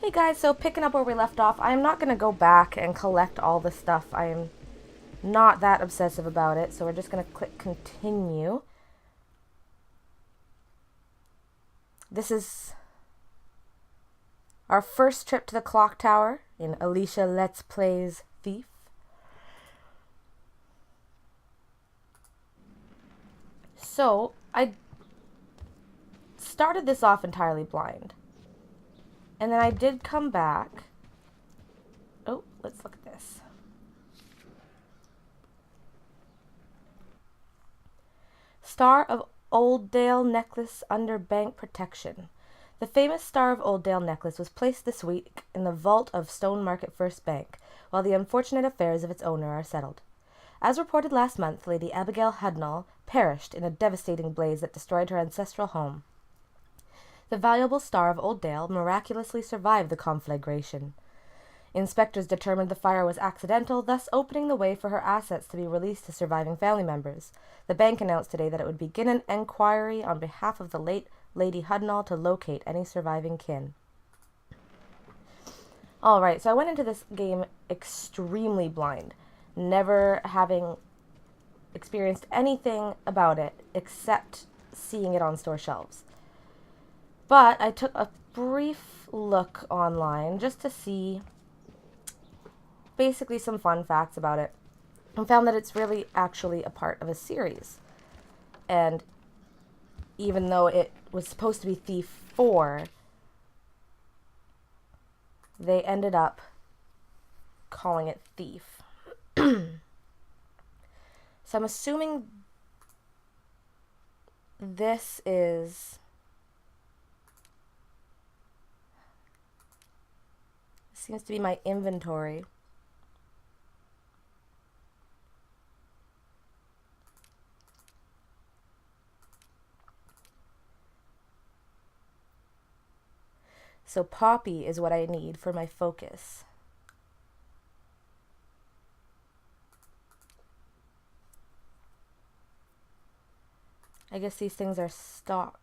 Hey guys, so picking up where we left off, I'm not going to go back and collect all the stuff. I am not that obsessive about it, so we're just going to click continue. This is our first trip to the clock tower in Alicia Let's Plays Thief. So, I started this off entirely blind. And then I did come back. Oh, let's look at this. Star of Oldale necklace under bank protection. The famous Star of Oldale necklace was placed this week in the vault of Stone Market First Bank, while the unfortunate affairs of its owner are settled. As reported last month, Lady Abigail Hudnall perished in a devastating blaze that destroyed her ancestral home. The valuable Star of Oldale miraculously survived the conflagration. Inspectors determined the fire was accidental, thus opening the way for her assets to be released to surviving family members. The bank announced today that it would begin an inquiry on behalf of the late Lady Hudnall to locate any surviving kin. Alright, so I went into this game extremely blind, never having experienced anything about it except seeing it on store shelves. But I took a brief look online just to see basically some fun facts about it and found that it's really actually a part of a series. And even though it was supposed to be Thief 4, they ended up calling it Thief. So I'm assuming this seems to be my inventory. So Poppy is what I need for my focus. I guess these things are stocked.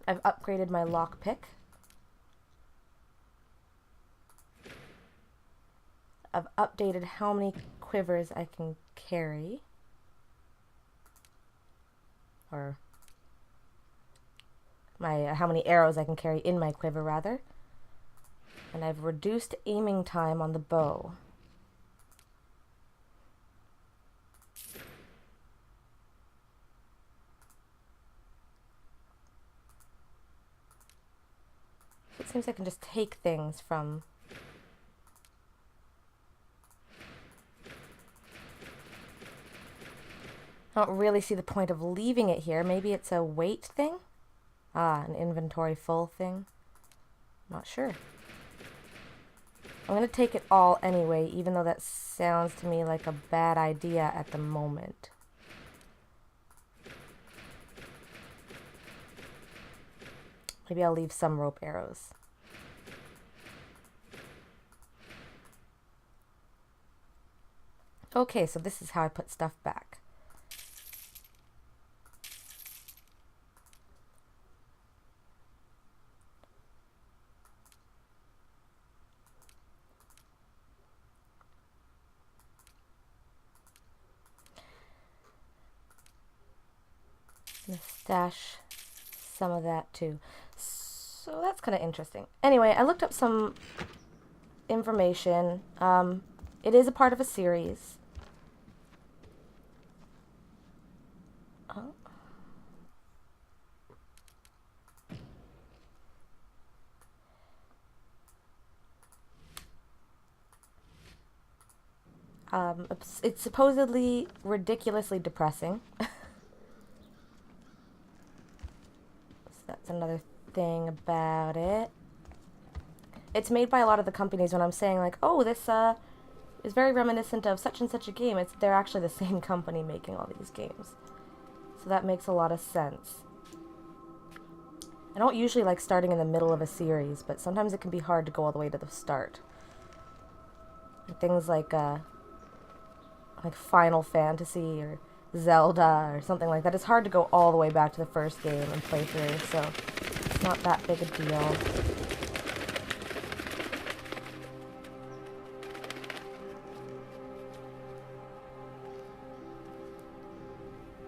I've upgraded my lockpick. I've updated how many quivers I can carry. Or how many arrows I can carry in my quiver, rather. And I've reduced aiming time on the bow. It seems I can just take things from... I don't really see the point of leaving it here. Maybe it's a weight thing? Ah, an inventory full thing. Not sure. I'm going to take it all anyway, even though that sounds to me like a bad idea at the moment. Maybe I'll leave some rope arrows. Okay, so this is how I put stuff back. I'm gonna stash some of that too. So that's kind of interesting. Anyway, I looked up some information. It is a part of a series. It's supposedly ridiculously depressing. That's another thing about it. It's made by a lot of the companies. When I'm saying like, oh, this is very reminiscent of such and such a game, they're actually the same company making all these games. So that makes a lot of sense. I don't usually like starting in the middle of a series, but sometimes it can be hard to go all the way to the start. And things like Final Fantasy or Zelda or something like that. It's hard to go all the way back to the first game and play through, so Not that big a deal.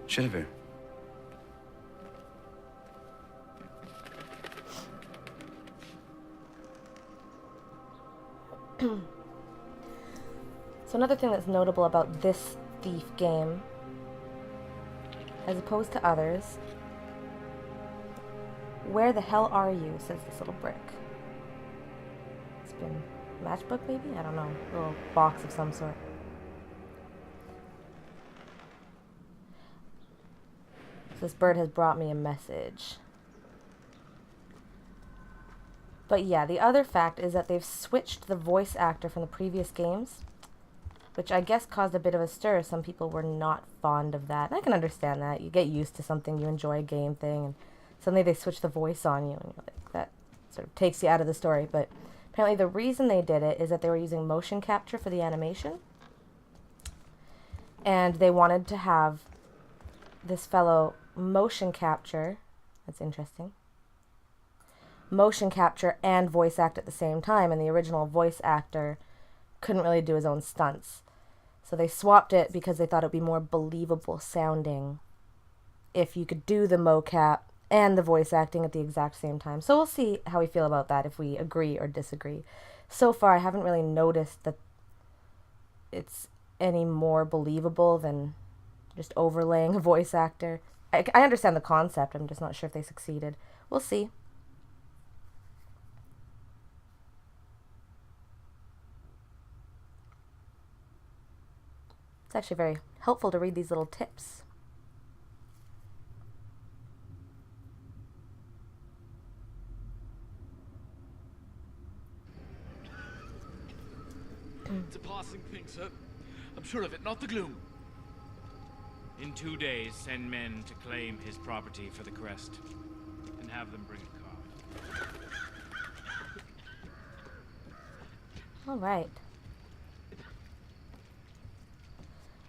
Shaver. So another thing that's notable about this Thief game, as opposed to others, where the hell are you, says this little brick. It's been a matchbook maybe? I don't know. A little box of some sort. So this bird has brought me a message. But yeah, the other fact is that they've switched the voice actor from the previous games, which I guess caused a bit of a stir. Some people were not fond of that. And I can understand that. You get used to something, you enjoy a game thing, and suddenly they switch the voice on you, and you're like, that sort of takes you out of the story. But apparently the reason they did it is that they were using motion capture for the animation. And they wanted to have this fellow motion capture. That's interesting. Motion capture and voice act at the same time, and the original voice actor couldn't really do his own stunts. So they swapped it because they thought it would be more believable sounding if you could do the mocap and the voice acting at the exact same time. So we'll see how we feel about that, if we agree or disagree. So far, I haven't really noticed that it's any more believable than just overlaying a voice actor. I understand the concept, I'm just not sure if they succeeded. We'll see. It's actually very helpful to read these little tips. It's a passing thing, sir. I'm sure of it, not the gloom. In 2 days, send men to claim his property for the crest, and have them bring a car. All right.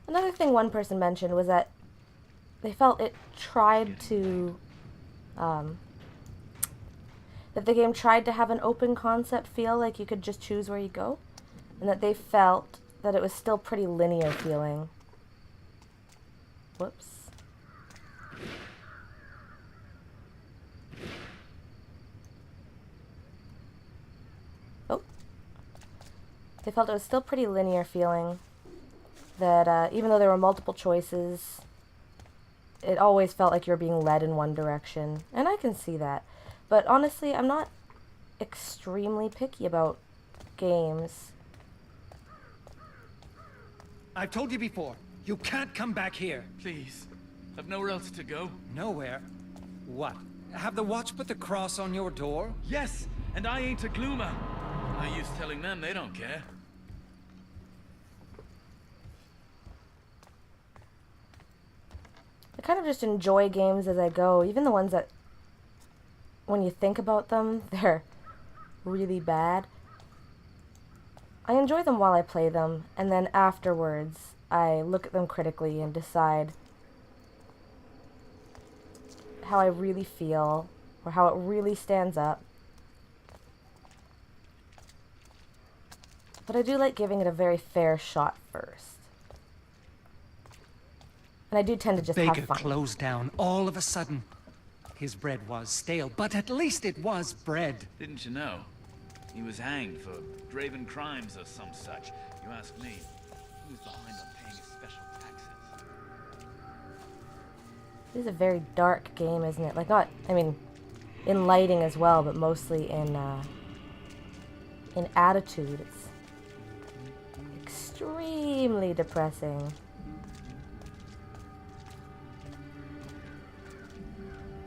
Another thing one person mentioned was that they felt it tried to, that the game tried to have an open concept feel, like you could just choose where you go, and that they felt that it was still pretty linear feeling. Whoops. Oh. They felt it was still pretty linear feeling. That even though there were multiple choices, it always felt like you were being led in one direction. And I can see that. But honestly, I'm not extremely picky about games. I've told you before, you can't come back here. Please. I've nowhere else to go. Nowhere? What? Have the watch put the cross on your door? Yes, and I ain't a gloomer. No use telling them, they don't care. I kind of just enjoy games as I go, even the ones that, when you think about them, they're really bad. I enjoy them while I play them, and then afterwards, I look at them critically and decide how I really feel, or how it really stands up. But I do like giving it a very fair shot first. And I do tend to just have Baker fun. closed down all of a sudden. His bread was stale, but at least it was bread. Didn't you know? He was hanged for graven crimes or some such. You ask me, who's behind on paying his special taxes? This is a very dark game, isn't it? Like, not, I mean, in lighting as well, but mostly in attitude. It's extremely depressing.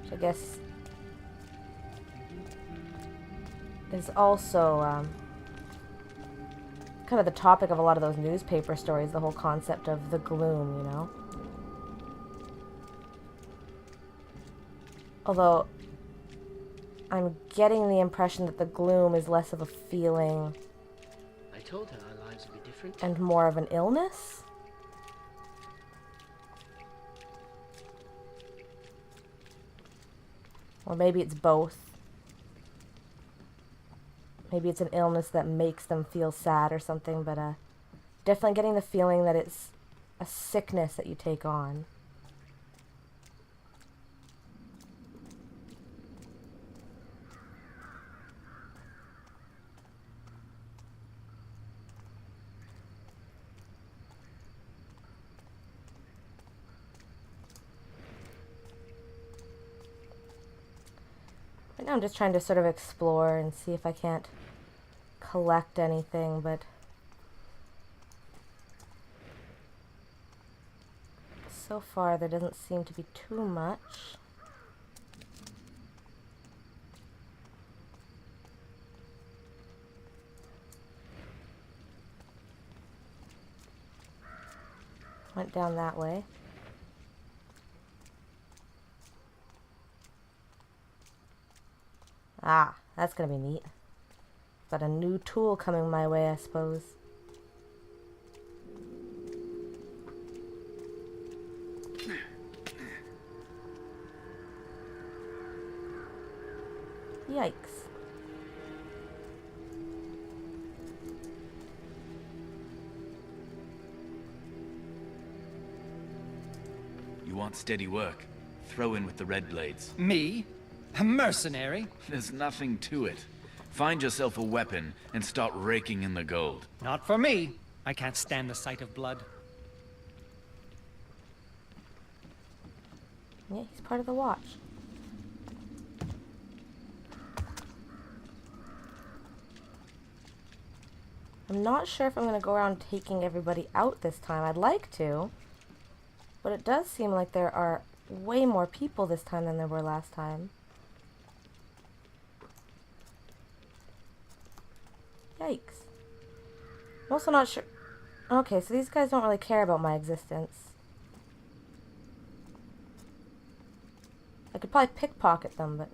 Which I guess is also kind of the topic of a lot of those newspaper stories, the whole concept of the gloom, you know? Although, I'm getting the impression that the gloom is less of a feeling I told her our lives would be different. and more of an illness. Or maybe it's both. maybe it's an illness that makes them feel sad or something, but definitely getting the feeling that it's a sickness that you take on. Right now I'm just trying to sort of explore and see if I can't collect anything, but so far there doesn't seem to be too much. Went down that way. Ah, that's gonna be neat. Got a new tool coming my way, I suppose. Yikes. You want steady work? Throw in with the red blades. Me? A mercenary? There's nothing to it. Find yourself a weapon and start raking in the gold. Not for me. I can't stand the sight of blood. Yeah, he's part of the watch. I'm not sure if I'm going to go around taking everybody out this time. I'd like to, but it does seem like there are way more people this time than there were last time. Yikes. I'm also not sure... Okay, so these guys don't really care about my existence. I could probably pickpocket them, but...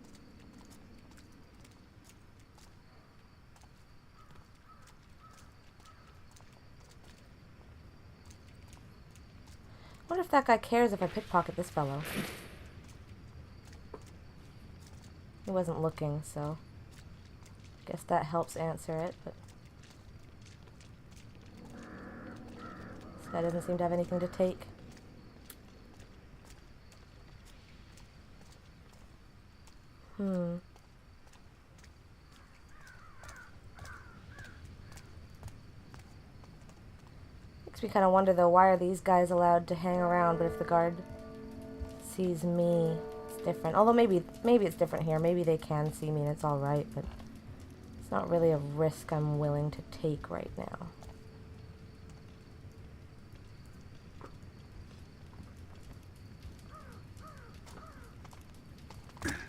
I wonder if that guy cares if I pickpocket this fellow. He wasn't looking, so... guess that helps answer it, but... this guy doesn't seem to have anything to take. Makes me kind of wonder, though, why are these guys allowed to hang around, but if the guard sees me, it's different. Although maybe it's different here. Maybe they can see me and it's alright, but it's not really a risk I'm willing to take right now.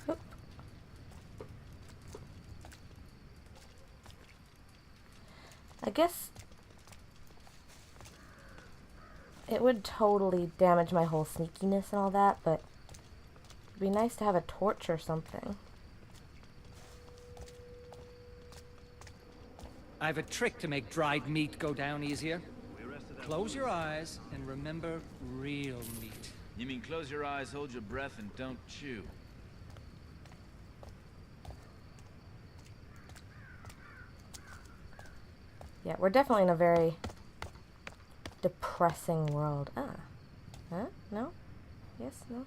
Oop. I guess it would totally damage my whole sneakiness and all that, but it'd be nice to have a torch or something. I have a trick to make dried meat go down easier. Close your eyes and remember real meat. You mean close your eyes, hold your breath, and don't chew? Yeah, we're definitely in a very depressing world. Ah. Huh? No? Yes? No? No.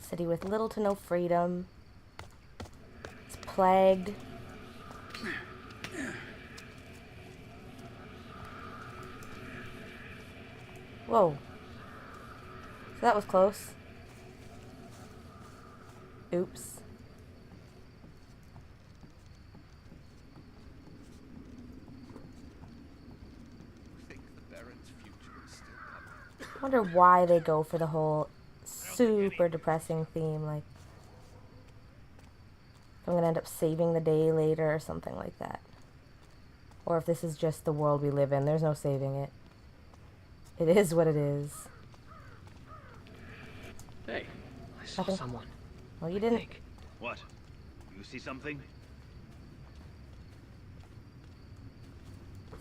City with little to no freedom. It's plagued. Whoa. So that was close. Oops. I wonder why they go for the whole super depressing theme, like if I'm gonna end up saving the day later or something like that. Or if this is just the world we live in. There's no saving it. It is what it is. Hey, I saw Nothing? someone. Well, you didn't. What? You see something?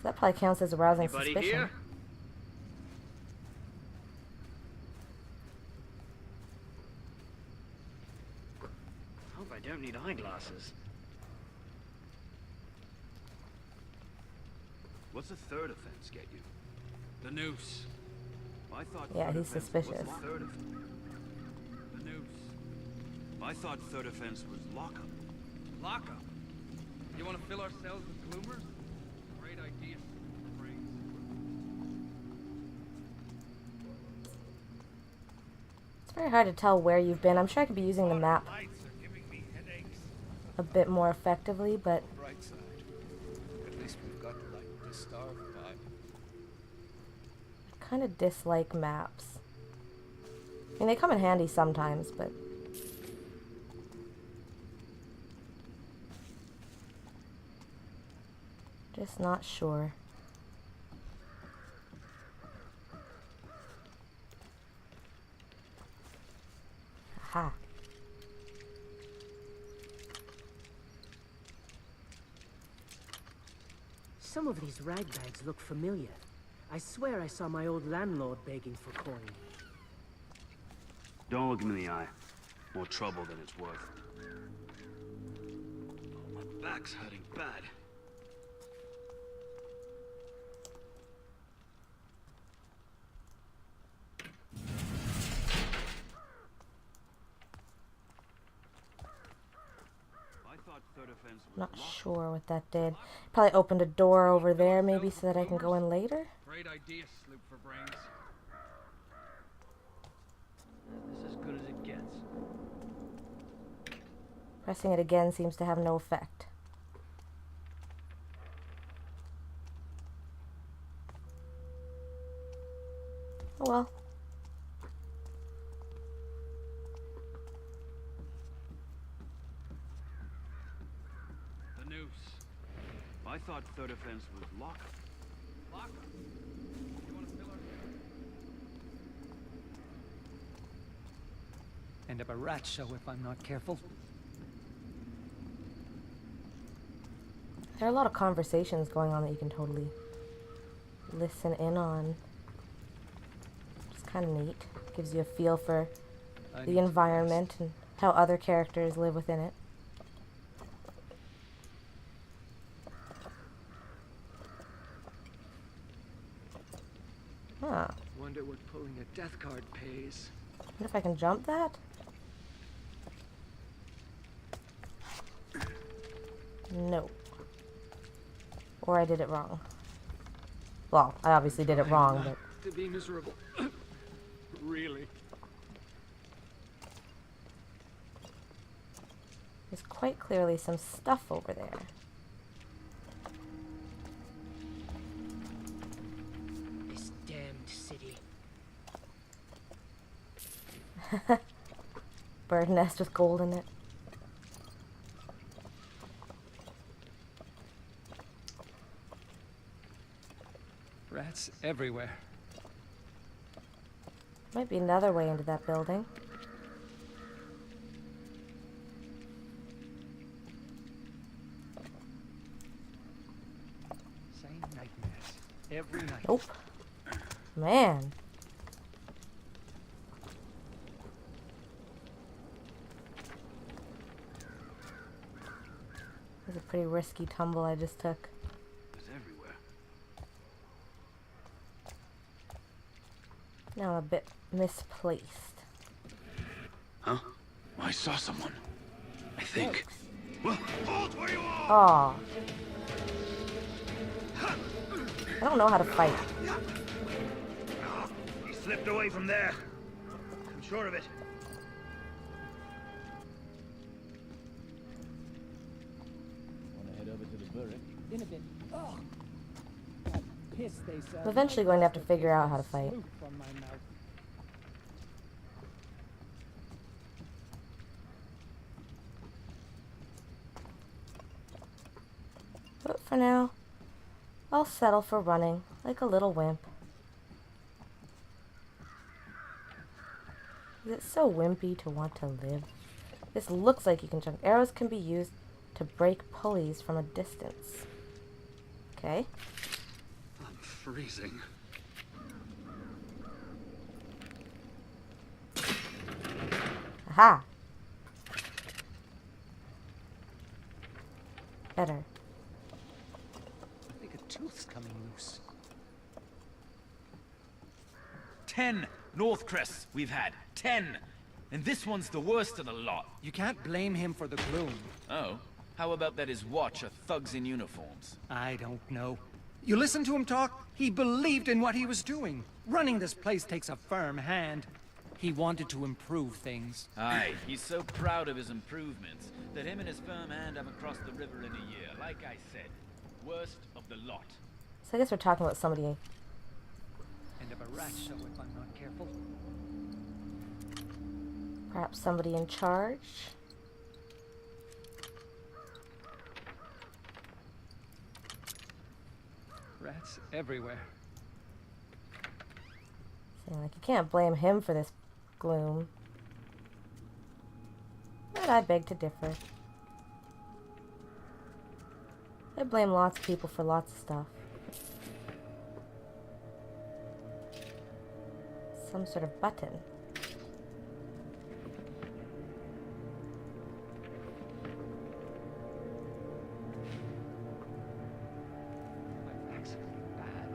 That probably counts as arousing Anybody suspicion. here? don't need eyeglasses. What's the third offense get you? The noose. I thought Yeah, third he's offense suspicious. was third offense. The noose. I thought third offense was lockup. Lockup. You want to fill our cells with gloomers? Great idea. Brains. It's very hard to tell where you've been. I'm sure I could be using the map Lights are giving me headaches. a bit more effectively, but Bright side. At least we've got like the star vibe. I kind of dislike maps. I mean, they come in handy sometimes, but just not sure. Aha. Some of these rag bags look familiar. I swear I saw my old landlord begging for coin. Don't look him in the eye. More trouble than it's worth. Oh, my back's hurting bad. I thought third offense was Not lockup. sure what that did. Probably opened a door over there maybe so that I can go in later. Great idea, Sloop for brains. This is as good as it gets. Pressing it again seems to have no effect. Oh well. The noose. I thought third offense was lockup. Lockup. You want to fill our End up a rat show if I'm not careful. There are a lot of conversations going on that you can totally listen in on. It's kind of neat. Gives you a feel for I need the to environment and how other characters live within it. Huh. rest. Wonder what pulling a death card pays. Wonder if I can jump that? No. Or I did it wrong. Well, I obviously did it wrong, but To be miserable. Really? there's quite clearly some stuff over there. This damned city. Bird nest with gold in it. Rats everywhere. Might be another way into that building. Same nightmares. Every night. Nope. Man. That was a pretty risky tumble I just took. It's everywhere. Now I'm a bit misplaced. Huh? I saw someone. I think. Well, hold where you are! Aw. I don't know how to fight. He slipped away from there. I'm sure of it. In a bit. Oh, that piss they sell. I'm eventually going to have to figure out how to fight. Sloop from my mouth. But for now, I'll settle for running like a little wimp. Is it so wimpy to want to live? This looks like you can jump. Arrows can be used to break pulleys from a distance. Okay. I'm freezing. Aha! Better. I think a tooth's coming loose. 10 North Crests we've had. 10! And this one's the worst of the lot. You can't blame him for the gloom. Oh? How about that his watch are thugs in uniforms? I don't know. You listen to him talk? He believed in what he was doing. Running this place takes a firm hand. He wanted to improve things. Aye, he's so proud of his improvements that him and his firm hand haven't crossed the river in a year. Like I said, worst of the lot. So I guess we're talking about somebody. End of a rat show if I'm not careful. Perhaps somebody in charge. Rats everywhere. Saying like you can't blame him for this gloom. But I beg to differ. I blame lots of people for lots of stuff. Some sort of button. My back's really bad.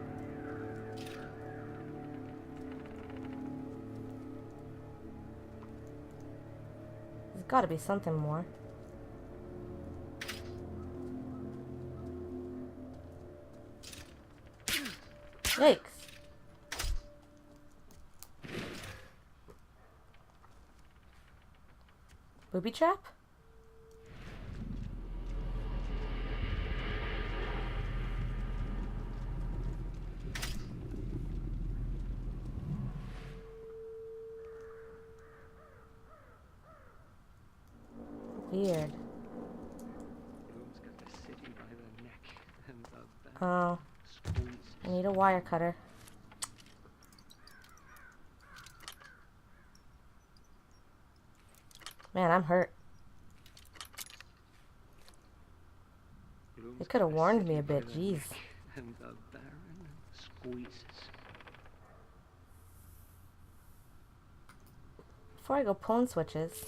There's got to be something more. Yikes. Booby trap? Weird. Bloom's got the city by the neck and the back Oh, squeezes. I need a wire cutter. Man, I'm hurt. Bloom's They could have got the warned me city a by bit, the jeez. neck and the Baron squeezes. Before I go pwn switches.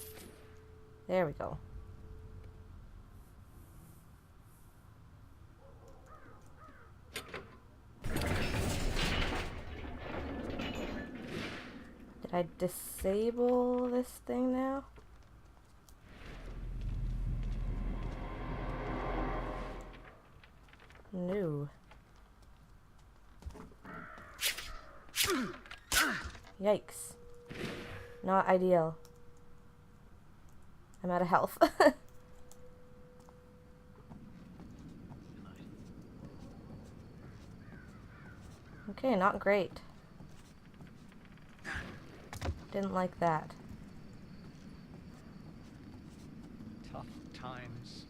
There we go. Did I disable this thing now? No. Yikes. Not ideal. I'm out of health. Okay, not great. Didn't like that. Tough times.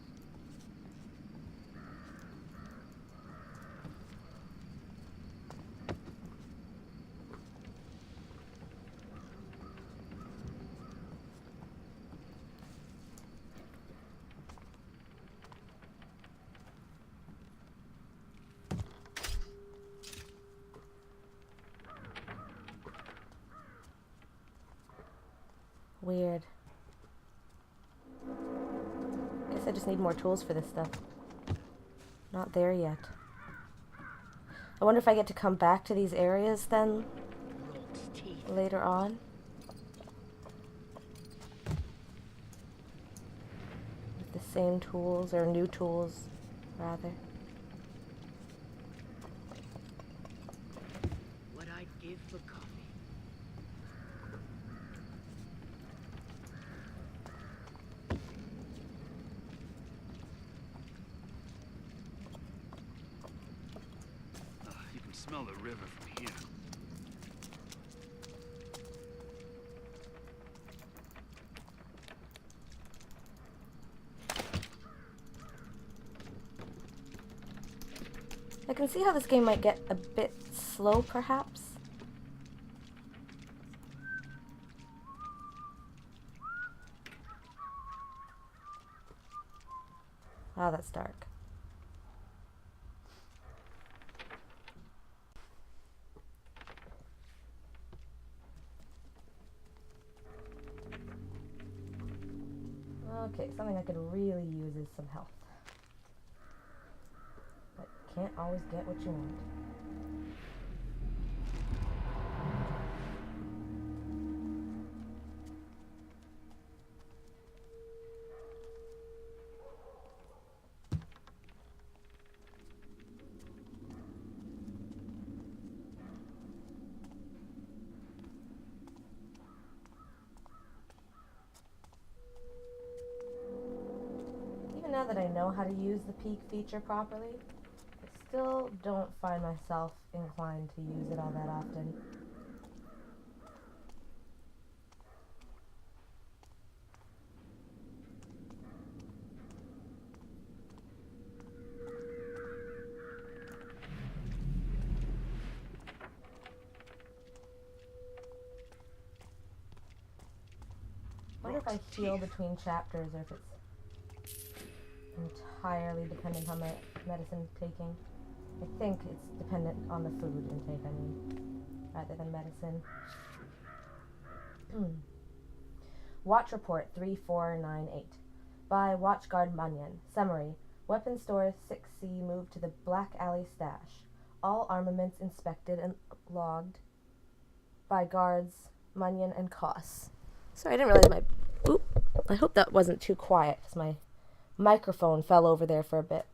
Weird. Guess I just need more tools for this stuff. Not there yet. I wonder if I get to come back to these areas then later on. With the same tools, or new tools, rather. What I'd give for coffee. You can smell the river from here. I can see how this game might get a bit slow, perhaps. Wow, that's dark. Okay, something I could really use is some health. can't always get what you want. Now that I know how to use the peek feature properly, I still don't find myself inclined to use it all that often. I wonder if I heal between chapters or if it's entirely dependent on my medicine taking. I think it's dependent on the food intake, rather than medicine. Watch Report 3498 by Watchguard Munyon. Summary: Weapon Store 6C moved to the Black Alley stash. All armaments inspected and logged by guards Munyon and Koss. Sorry, I didn't realize my... Oop! I hope that wasn't too quiet, because my microphone fell over there for a bit.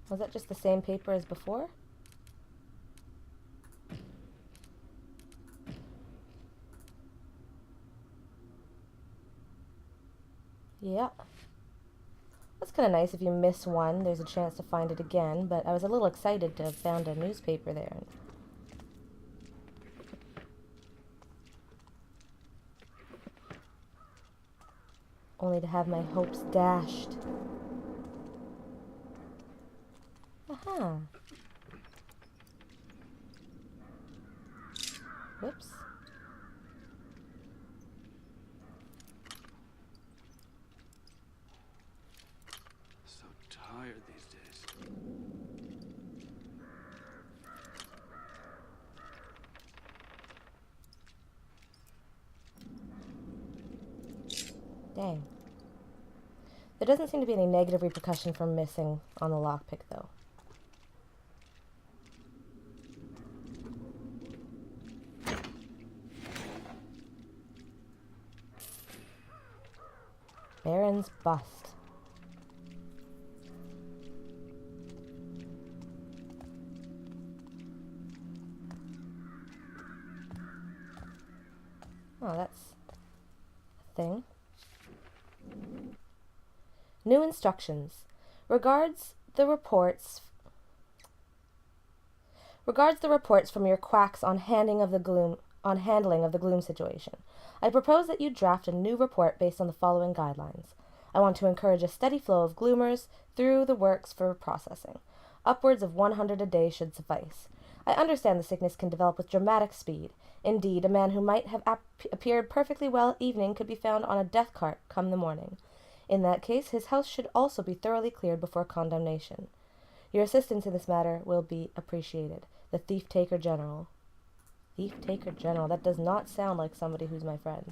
Was that just the same paper as before? Yeah. That's kind of nice. If you miss one, there's a chance to find it again, but I was a little excited to have found a newspaper there. Only to have my hopes dashed. Aha. Whoops. So tired these days. Dang. There doesn't seem to be any negative repercussion from missing on the lockpick, though. Baron's bust. Oh, that's a thing. New instructions. Regards the reports from your quacks on handling of the gloom situation. I propose that you draft a new report based on the following guidelines. I want to encourage a steady flow of gloomers through the works for processing. Upwards of 100 a day should suffice. I understand the sickness can develop with dramatic speed. Indeed, a man who might have appeared perfectly well at evening could be found on a death cart come the morning. In that case, his house should also be thoroughly cleared before condemnation. Your assistance in this matter will be appreciated. The Thief-Taker General. Thief-Taker General. That does not sound like somebody who's my friend.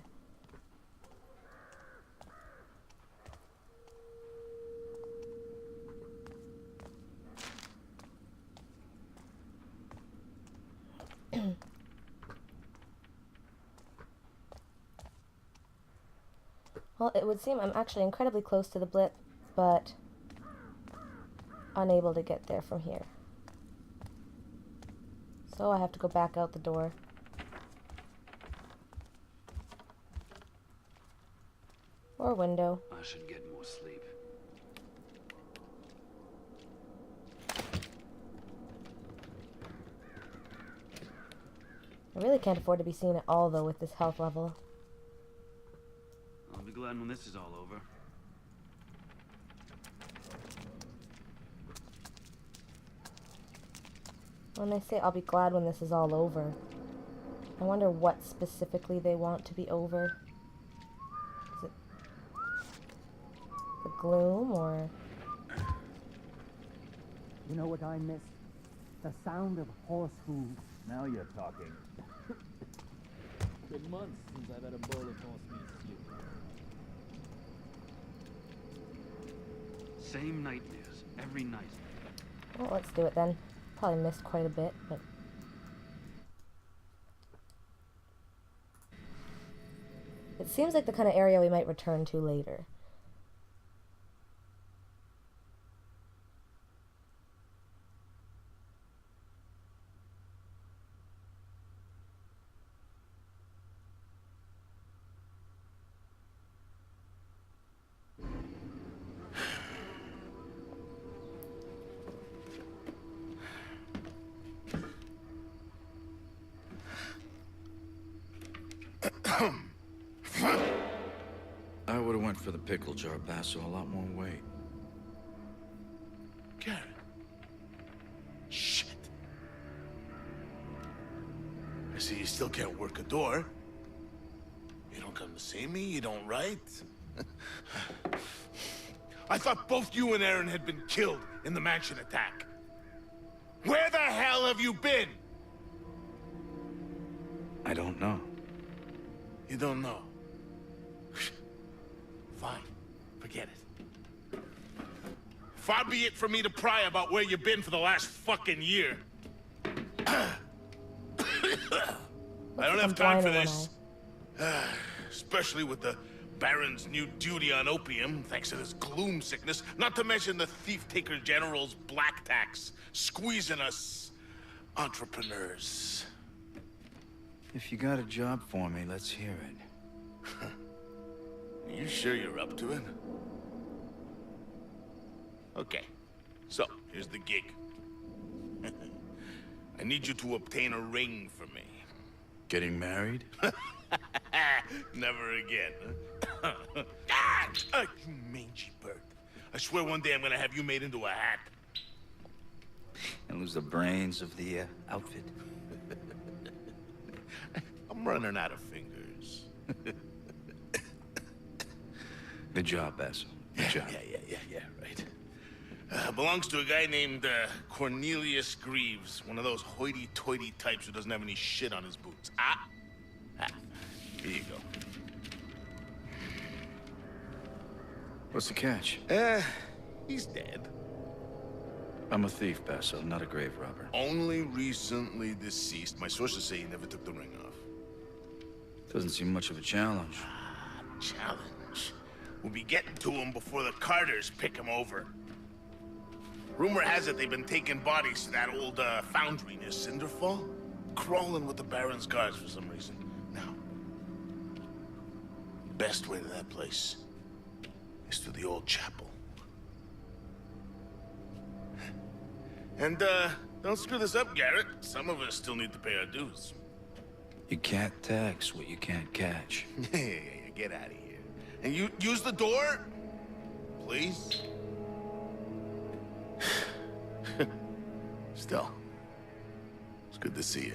Well, it would seem I'm actually incredibly close to the blip, but unable to get there from here. So I have to go back out the door. Or window. I should get more sleep. I really can't afford to be seen at all, though, with this health level. I'll be glad when this is all over. When they say I'll be glad when this is all over, I wonder what specifically they want to be over. Is it the gloom, or... You know what I miss? The sound of horse hooves. Now you're talking. Been months since I've had a bowl of horsemeat stew. Same nightmares every night. Well, let's do it then. Probably missed quite a bit, but... It seems like the kind of area we might return to later. I would have went for the pickle jar, Basso. A lot more weight. Garrett. Shit. I see you still can't work a door. You don't come to see me, you don't write. I thought both you and Aaron had been killed in the mansion attack. Where the hell have you been? I don't know. You don't know. Fine. Forget it. Far be it for me to pry about where you've been for the last fucking year. I don't have time for this. Especially with the Baron's new duty on opium, thanks to this gloom sickness, not to mention the thief-taker general's black tax, squeezing us entrepreneurs. If you got a job for me, let's hear it. You sure you're up to it? Okay, so here's the gig. I need you to obtain a ring for me. Getting married? Never again. You mangy bird. I swear one day I'm gonna have you made into a hat. And lose the brains of the outfit. I'm running out of fingers. Good job, Basso. Good job. Yeah, right. Belongs to a guy named Cornelius Greaves, one of those hoity-toity types who doesn't have any shit on his boots. Here you go. What's the catch? He's dead. I'm a thief, Basso, not a grave robber. Only recently deceased. My sources say he never took the ring off. Doesn't seem much of a challenge. Challenge. We'll be getting to him before the Carters pick him over. Rumor has it they've been taking bodies to that old foundry near Cinderfall. Crawling with the Baron's guards for some reason. Now, the best way to that place is through the old chapel. And, don't screw this up, Garrett. Some of us still need to pay our dues. You can't tax what you can't catch. Yeah, get out of here. And you use the door, please. Still, it's good to see you.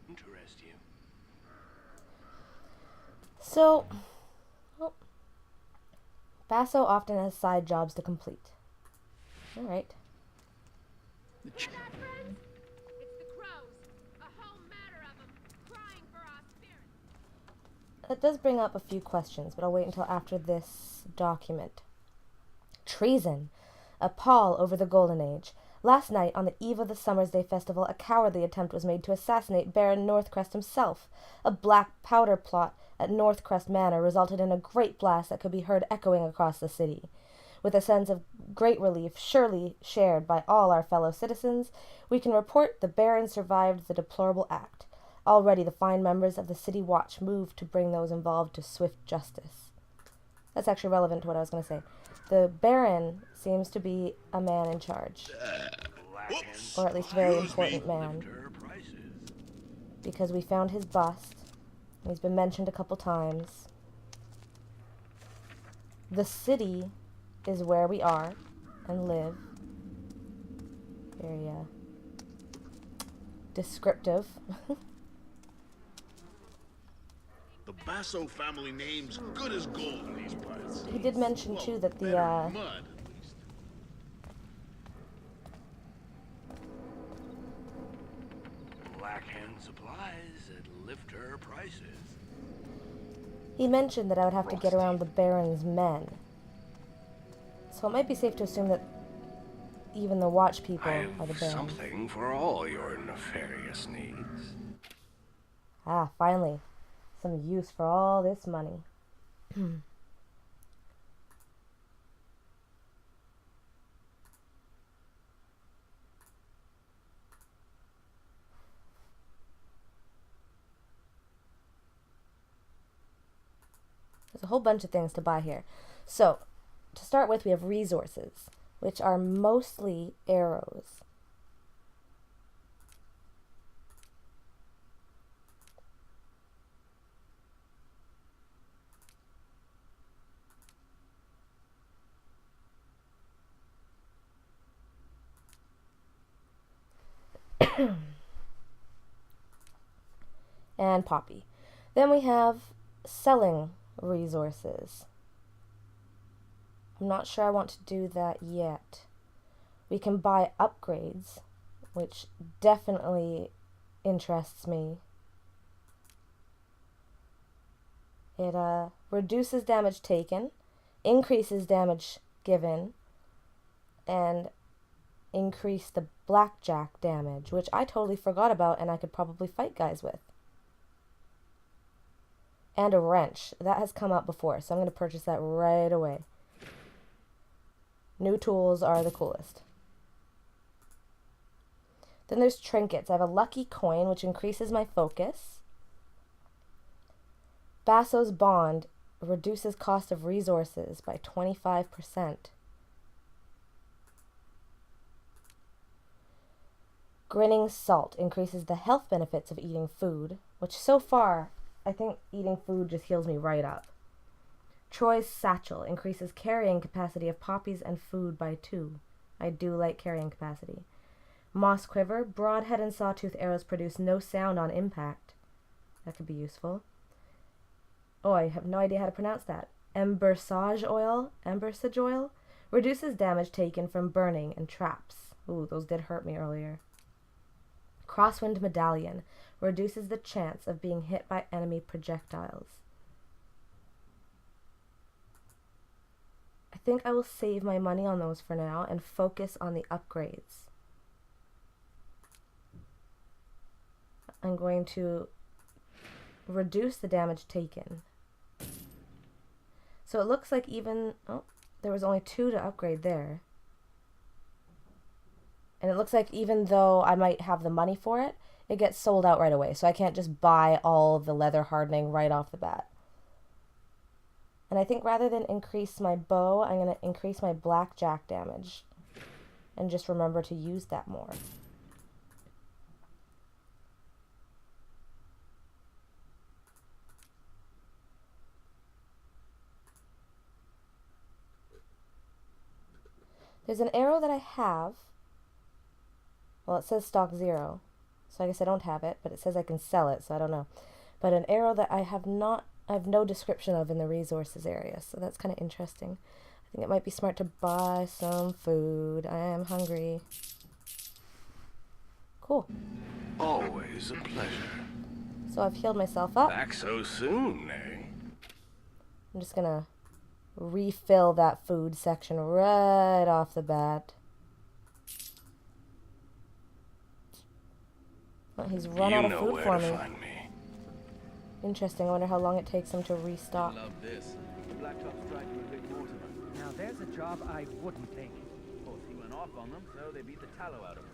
Interest you. So, well, Basso often has side jobs to complete. All right. Hear that, friends? It's the crows. A whole matter of them, crying for our spirits. That does bring up a few questions, but I'll wait until after this document. Treason. A pall over the Golden Age. Last night, on the eve of the Summer's Day festival, a cowardly attempt was made to assassinate Baron Northcrest himself. A black powder plot at Northcrest Manor resulted in a great blast that could be heard echoing across the city. With a sense of great relief, surely shared by all our fellow citizens, we can report the Baron survived the deplorable act. Already the fine members of the City Watch moved to bring those involved to swift justice. That's actually relevant to what I was going to say. The Baron seems to be a man in charge. Or at least a very important man. Because we found his bust. He's been mentioned a couple times. The city is where we are and live. Very descriptive. The Basso family name's good as gold in these parts. He did mention too that the Mud, at least. Black Hand Supplies at after prices. He mentioned that I would have to get around the Baron's men. So it might be safe to assume that even the watch people are the I've Baron. something for all your nefarious needs. Ah, finally. Some use for all this money. There's a whole bunch of things to buy here. So, to start with, we have resources, which are mostly arrows. And poppy. Then we have selling resources. I'm not sure I want to do that yet. We can buy upgrades, which definitely interests me. It reduces damage taken, increases damage given, and increase the blackjack damage, which I totally forgot about and I could probably fight guys with. And a wrench. That has come up before, so I'm going to purchase that right away. New tools are the coolest. Then there's trinkets. I have a lucky coin, which increases my focus. Basso's bond reduces cost of resources by 25%. Grinning salt increases the health benefits of eating food, which so far, I think eating food just heals me right up. Troy's satchel increases carrying capacity of poppies and food by 2. I do like carrying capacity. Moss quiver, broadhead and sawtooth arrows produce no sound on impact. That could be useful. Oh, I have no idea how to pronounce that. Embersage oil reduces damage taken from burning and traps. Ooh, those did hurt me earlier. Crosswind medallion reduces the chance of being hit by enemy projectiles. I think I will save my money on those for now and focus on the upgrades. I'm going to reduce the damage taken. So it looks like even... Oh, there was only 2 to upgrade there. And it looks like even though I might have the money for it, it gets sold out right away. So I can't just buy all the leather hardening right off the bat. And I think rather than increase my bow, I'm going to increase my blackjack damage. And just remember to use that more. There's an arrow that I have. Well, it says stock 0. So I guess I don't have it, but it says I can sell it, so I don't know. But an arrow that I have no description of in the resources area, so that's kind of interesting. I think it might be smart to buy some food. I am hungry. Cool. Always a pleasure. So I've healed myself up. Back so soon, eh? I'm just gonna refill that food section right off the bat. Oh, he's run out of food for me. Interesting. I wonder how long it takes him to restock. Love this. The Blacktop's tried to evict Mortimer. Now there's a job I wouldn't take. Of course, he went off on them, so they beat the tallow out of him.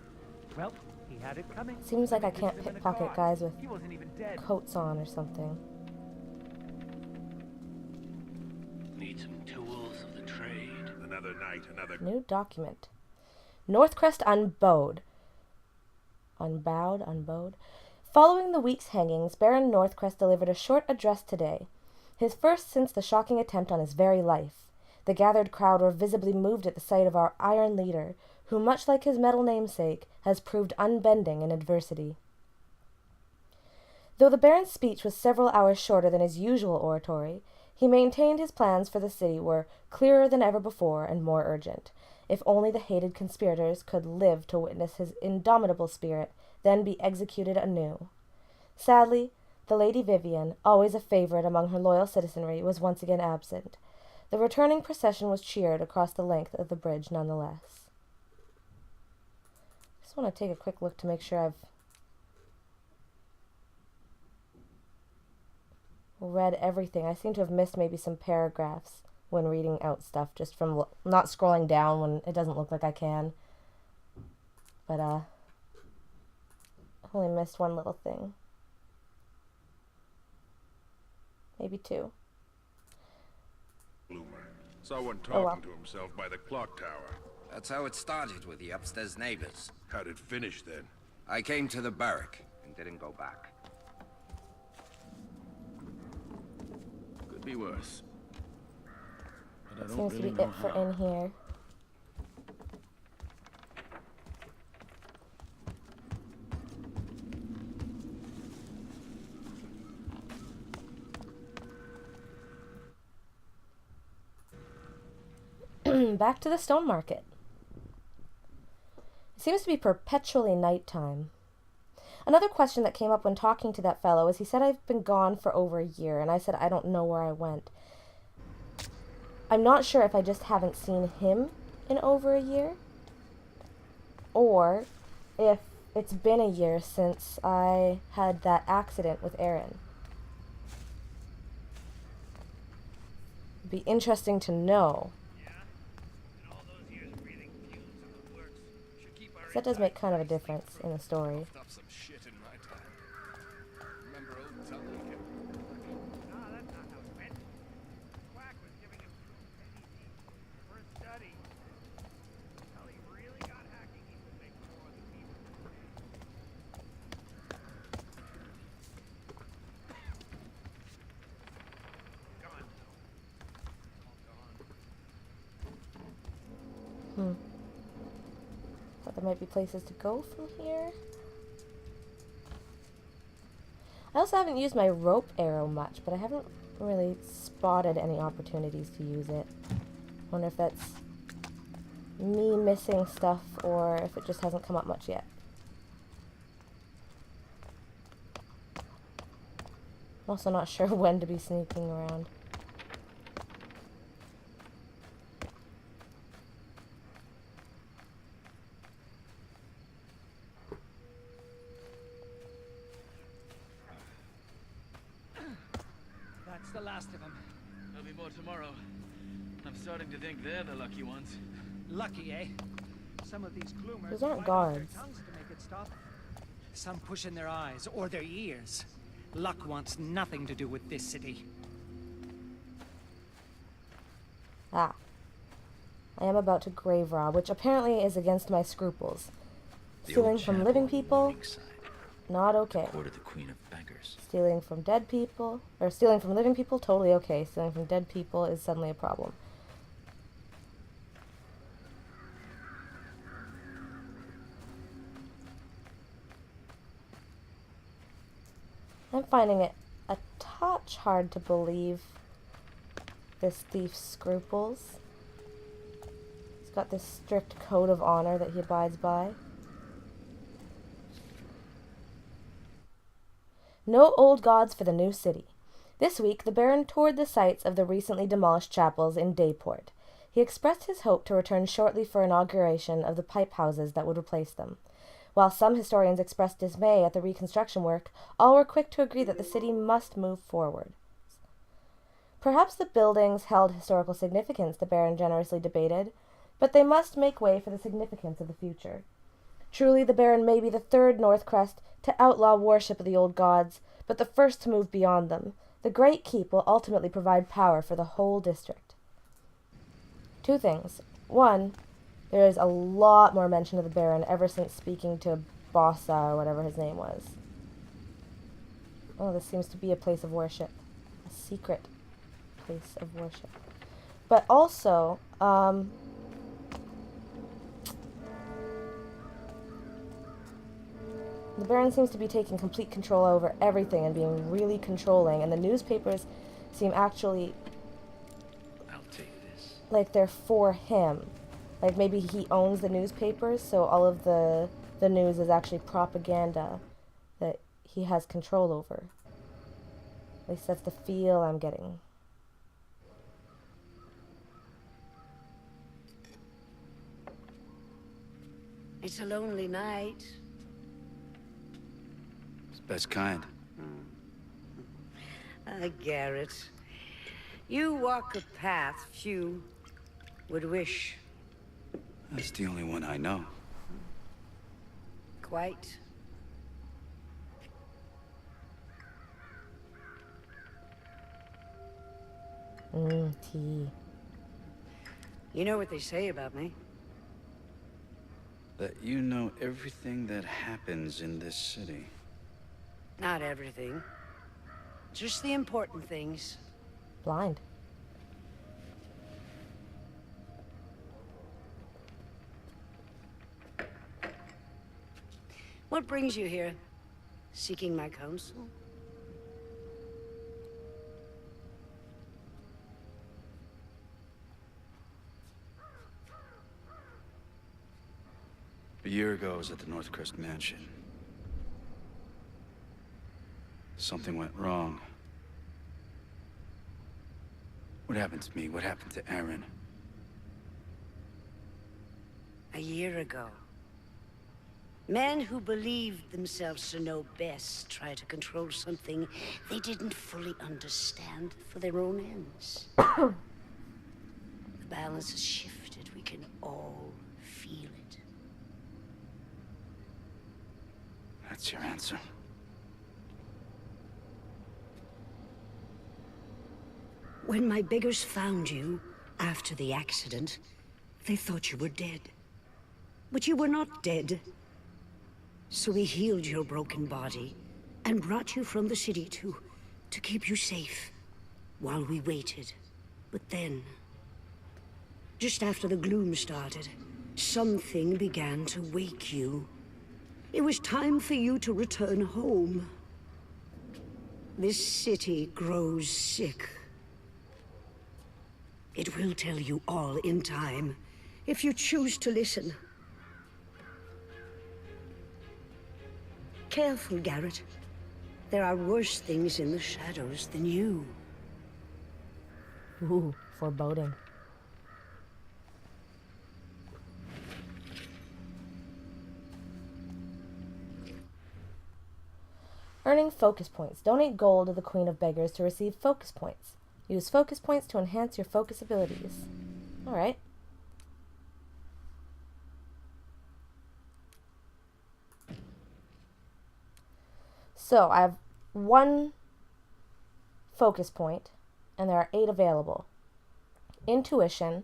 Well, he had it coming. Seems like I can't pickpocket guys with He wasn't even dead. coats on or something. Need some tools of the trade. Another night, another... New document. Northcrest unbowed. Unbowed. Following the week's hangings, Baron Northcrest delivered a short address today, his first since the shocking attempt on his very life. The gathered crowd were visibly moved at the sight of our iron leader, who, much like his metal namesake, has proved unbending in adversity. Though the Baron's speech was several hours shorter than his usual oratory, he maintained his plans for the city were clearer than ever before and more urgent. If only the hated conspirators could live to witness his indomitable spirit, then be executed anew. Sadly, The Lady Vivian, always a favorite among her loyal citizenry, was once again absent. The returning procession was cheered across the length of the bridge nonetheless. Just want to take a quick look to make sure I've read everything. I seem to have missed maybe some paragraphs when reading out stuff, just from not scrolling down when it doesn't look like I can. But, I only missed one little thing. Maybe two. Bloomer. Someone Oh, talking well. to himself by the clock tower. That's how it started with the upstairs neighbors. How'd it finish then? I came to the barrack and didn't go back. Could be worse. But I don't Seems really to be know it for how. in here. Back to the stone market. It seems to be perpetually nighttime. Another question that came up when talking to that fellow is he said I've been gone for over a year, and I said I don't know where I went. I'm not sure if I just haven't seen him in over a year, or if it's been a year since I had that accident with Aaron. It'd be interesting to know. That does make kind of a difference in the story. Some shit in my time. Remember old Tully? No, that's not how it went. Quack was giving him for a study. Tully really got hacking. He was making more than he was. Gone now. Hmm. Thought there might be places to go from here. I also haven't used my rope arrow much, but I haven't really spotted any opportunities to use it. Wonder if that's me missing stuff or if it just hasn't come up much yet. I'm also not sure when to be sneaking around. That's the last of them. There'll be more tomorrow. I'm starting to think they're the lucky ones. Lucky, eh? Some of these gloomers Those aren't bite off their guards. tongues to make it stop. Some push in their eyes or their ears. Luck wants nothing to do with this city. Ah. I am about to grave rob, which apparently is against my scruples. Stealing from living people, not okay. Court of the Queen of Beggars. Stealing from dead people, or stealing from living people, totally okay. Stealing from dead people is suddenly a problem. I'm finding it a touch hard to believe this thief's scruples. He's got this strict code of honor that he abides by. No old gods for the new city. This week, the Baron toured the sites of the recently demolished chapels in Dayport. He expressed his hope to return shortly for inauguration of the pipe houses that would replace them. While some historians expressed dismay at the reconstruction work, all were quick to agree that the city must move forward. Perhaps the buildings held historical significance, the Baron generously debated, but they must make way for the significance of the future. Truly, the Baron may be the third Northcrest to outlaw worship of the old gods, but the first to move beyond them. The Great Keep will ultimately provide power for the whole district. Two things. One, there is a lot more mention of the Baron ever since speaking to Bossa, or whatever his name was. Oh, this seems to be a place of worship. A secret place of worship. But also, the Baron seems to be taking complete control over everything and being really controlling, and the newspapers seem actually I'll take this. like they're for him. Like maybe he owns the newspapers, so all of the news is actually propaganda that he has control over. At least that's the feel I'm getting. It's a lonely night. It's the best kind. Garrett. You walk a path few would wish. That's the only one I know. Quite. Tea. You know what they say about me? That you know everything that happens in this city. Not everything. Just the important things. Blind. What brings you here? Seeking my counsel? A year ago, I was at the Northcrest Mansion. Something went wrong. What happened to me? What happened to Aaron? A year ago. Men who believed themselves to know best try to control something they didn't fully understand for their own ends. The balance has shifted. We can all feel it. That's your answer. When my beggars found you after the accident, they thought you were dead. But you were not dead. So we healed your broken body and brought you from the city to keep you safe while we waited. But then, just after the gloom started, something began to wake you. It was time for you to return home. This city grows sick. It will tell you all in time, if you choose to listen. Careful, Garrett. There are worse things in the shadows than you. Ooh, foreboding. Earning focus points. Donate gold to the Queen of Beggars to receive focus points. Use focus points to enhance your focus abilities. Alright. So, I have 1 focus point, and there are 8 available. Intuition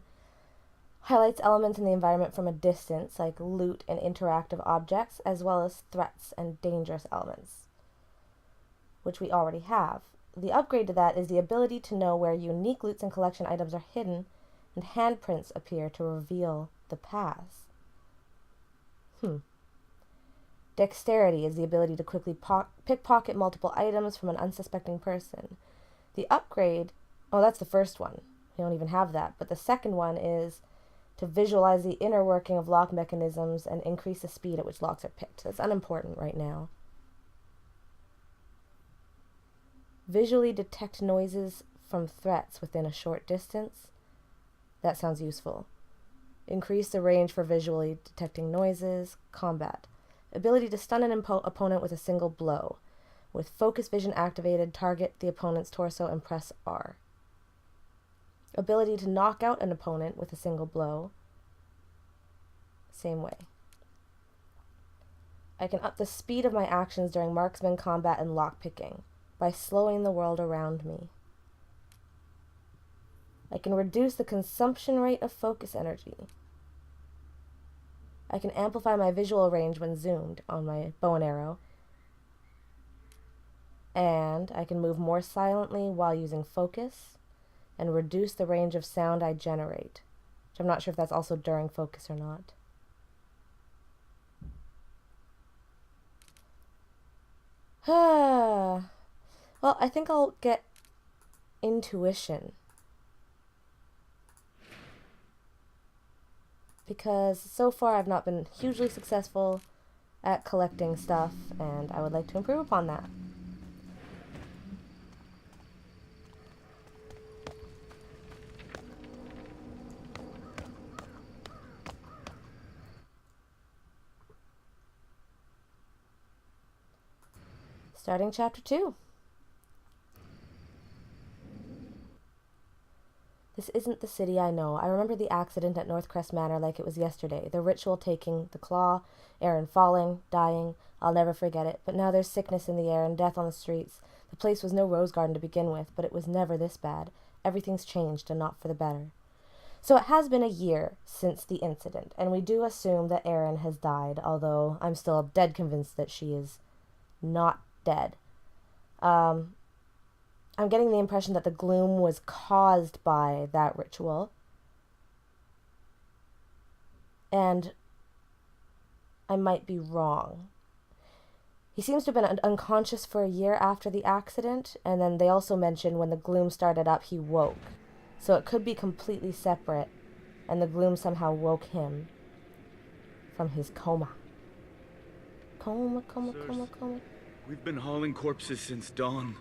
highlights elements in the environment from a distance, like loot and interactive objects, as well as threats and dangerous elements, which we already have. The upgrade to that is the ability to know where unique loots and collection items are hidden, and handprints appear to reveal the paths. Dexterity is the ability to quickly pickpocket multiple items from an unsuspecting person. The upgrade, oh, that's the first one. We don't even have that. But the second one is to visualize the inner working of lock mechanisms and increase the speed at which locks are picked. That's unimportant right now. Visually detect noises from threats within a short distance. That sounds useful. Increase the range for visually detecting noises. Combat. Ability to stun an opponent with a single blow. With focus vision activated, target the opponent's torso and press R. Ability to knock out an opponent with a single blow. Same way. I can up the speed of my actions during marksman combat and lockpicking by slowing the world around me. I can reduce the consumption rate of focus energy. I can amplify my visual range when zoomed on my bow and arrow. And I can move more silently while using focus and reduce the range of sound I generate, which I'm not sure if that's also during focus or not. Well, I think I'll get intuition. Because so far I've not been hugely successful at collecting stuff, and I would like to improve upon that. Starting chapter 2. This isn't the city I know. I remember the accident at Northcrest Manor like it was yesterday. The ritual taking the claw, Aaron falling, dying. I'll never forget it. But now there's sickness in the air and death on the streets. The place was no rose garden to begin with, but it was never this bad. Everything's changed, and not for the better. So it has been a year since the incident, and we do assume that Erin has died, although I'm still dead convinced that she is not dead. I'm getting the impression that the gloom was caused by that ritual. And I might be wrong. He seems to have been unconscious for a year after the accident, and then they also mentioned when the gloom started up, he woke. So it could be completely separate, and the gloom somehow woke him from his coma. Coma. We've been hauling corpses since dawn.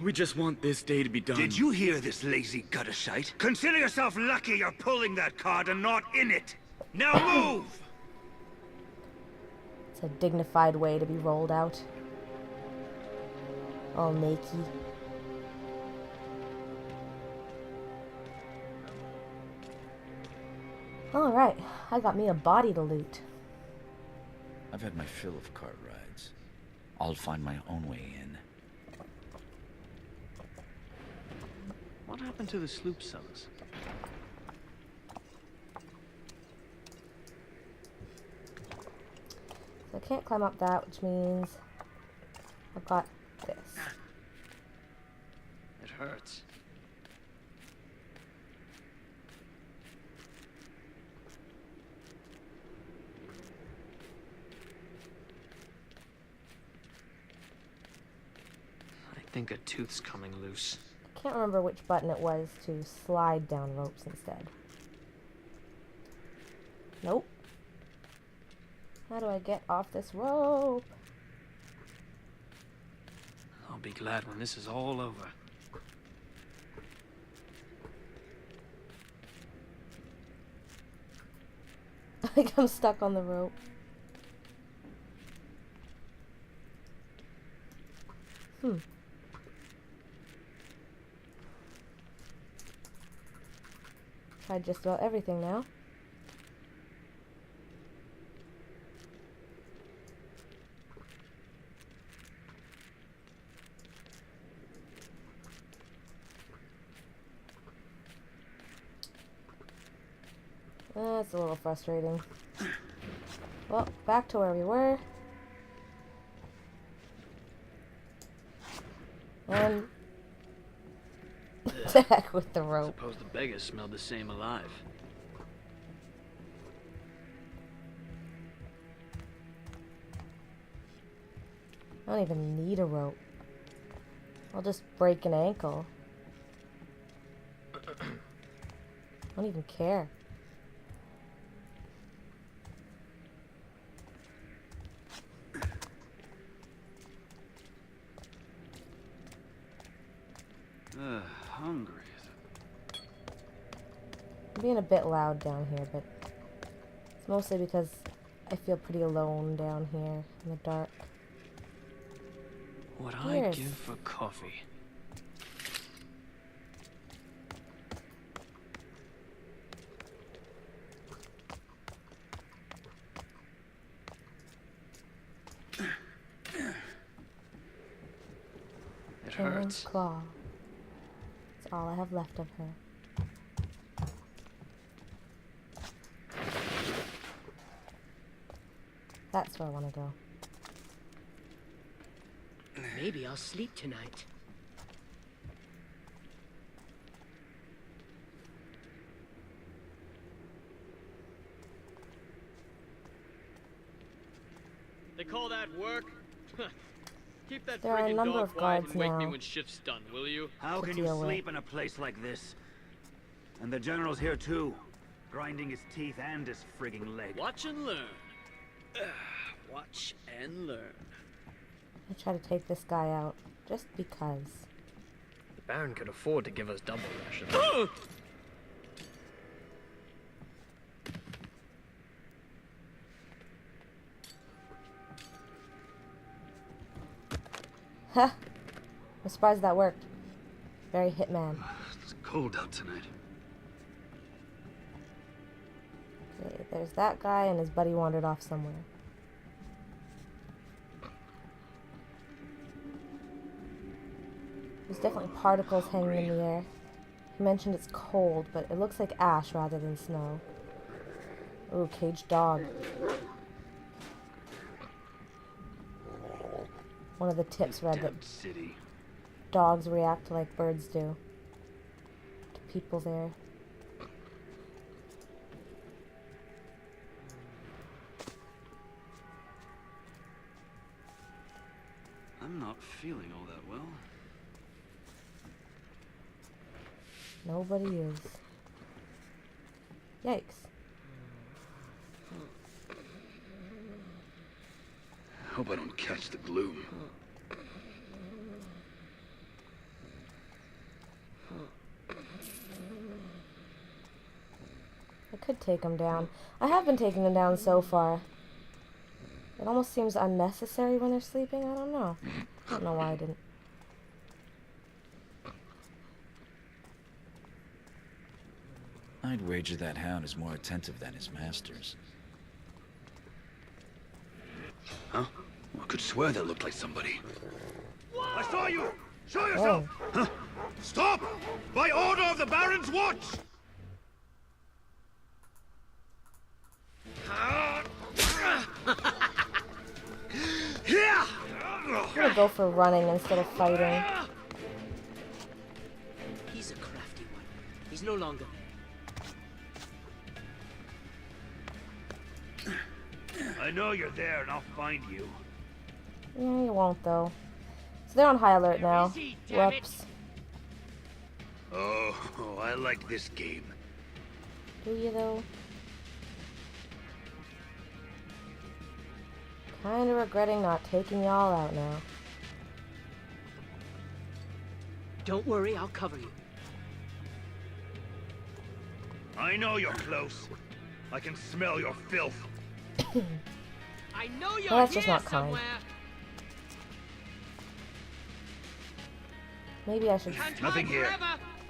We just want this day to be done. Did you hear this lazy gutter shite? Consider yourself lucky you're pulling that card and not in it. Now move! It's a dignified way to be rolled out. All naked. Alright, I got me a body to loot. I've had my fill of cart rides. I'll find my own way in. What happened to the sloop sellers? So I can't climb up that, which means I've got this. It hurts. I think a tooth's coming loose. I can't remember which button it was to slide down ropes instead. Nope. How do I get off this rope? I'll be glad when this is all over. I think I'm stuck on the rope. Tried just about everything now. That's a little frustrating. Well, back to where we were. And to heck with the rope. Suppose the beggars smelled the same alive. I don't even need a rope. I'll just break an ankle. I don't even care. Hungry. I'm being a bit loud down here, but it's mostly because I feel pretty alone down here in the dark. What I give for coffee. It hurts. Claw. That's all I have left of her. That's where I want to go. Maybe I'll sleep tonight. They call that work? Keep that There are a friggin' number dog of quiet guards and wake me now when shift's done, will you? How can you sleep in a place like this? And the general's here too, grinding his teeth and his frigging leg. Watch and learn. Watch and learn. I try to take this guy out, just because. The Baron could afford to give us double rations. Huh. I'm surprised that worked. Very Hitman. It's cold out tonight. Okay, there's that guy and his buddy wandered off somewhere. There's definitely particles hanging in the air. He mentioned it's cold, but it looks like ash rather than snow. Ooh, caged dog. One of the tips read that dogs react like birds do to people there. I'm not feeling all that well. Nobody is. Yikes. Hope I don't catch the gloom. I could take him down. I have been taking them down so far. It almost seems unnecessary when they're sleeping. I don't know. I don't know why I didn't. I'd wager that hound is more attentive than his masters. Huh? I could swear that looked like somebody. I saw you! Show yourself! Huh? Stop! By order of the Baron's watch! I'm gonna go for running instead of fighting. He's a crafty one. He's no longer there. I know you're there, and I'll find you. Yeah, you won't, though. So they're on high alert now. Whoops. Oh, I like this game. Do you, though? Kinda regretting not taking y'all out now. Don't worry, I'll cover you. I know you're close. I can smell your filth. I know you're well, that's just not kind. Somewhere. Maybe I should Nothing here.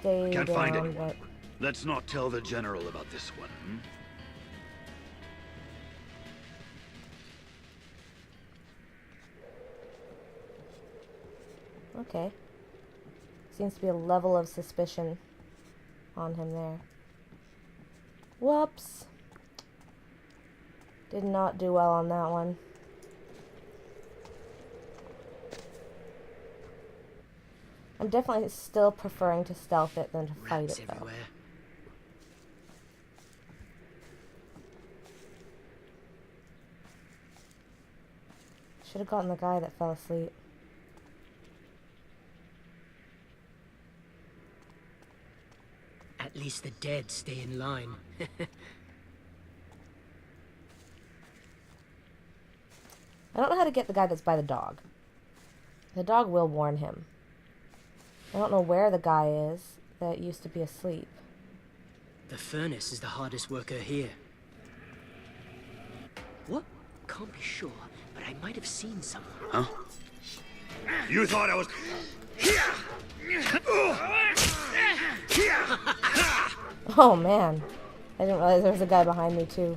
Stay Can't down, find anyone. but... Let's not tell the general about this one. Okay. Seems to be a level of suspicion on him there. Whoops. Did not do well on that one. I'm definitely still preferring to stealth it than to fight it, though. Everywhere. Should have gotten the guy that fell asleep. At least the dead stay in line. I don't know how to get the guy that's by the dog. The dog will warn him. I don't know where the guy is that used to be asleep. The furnace is the hardest worker here. What? Can't be sure, but I might have seen someone. Huh? You thought I was... Oh man, I didn't realize there was a guy behind me too.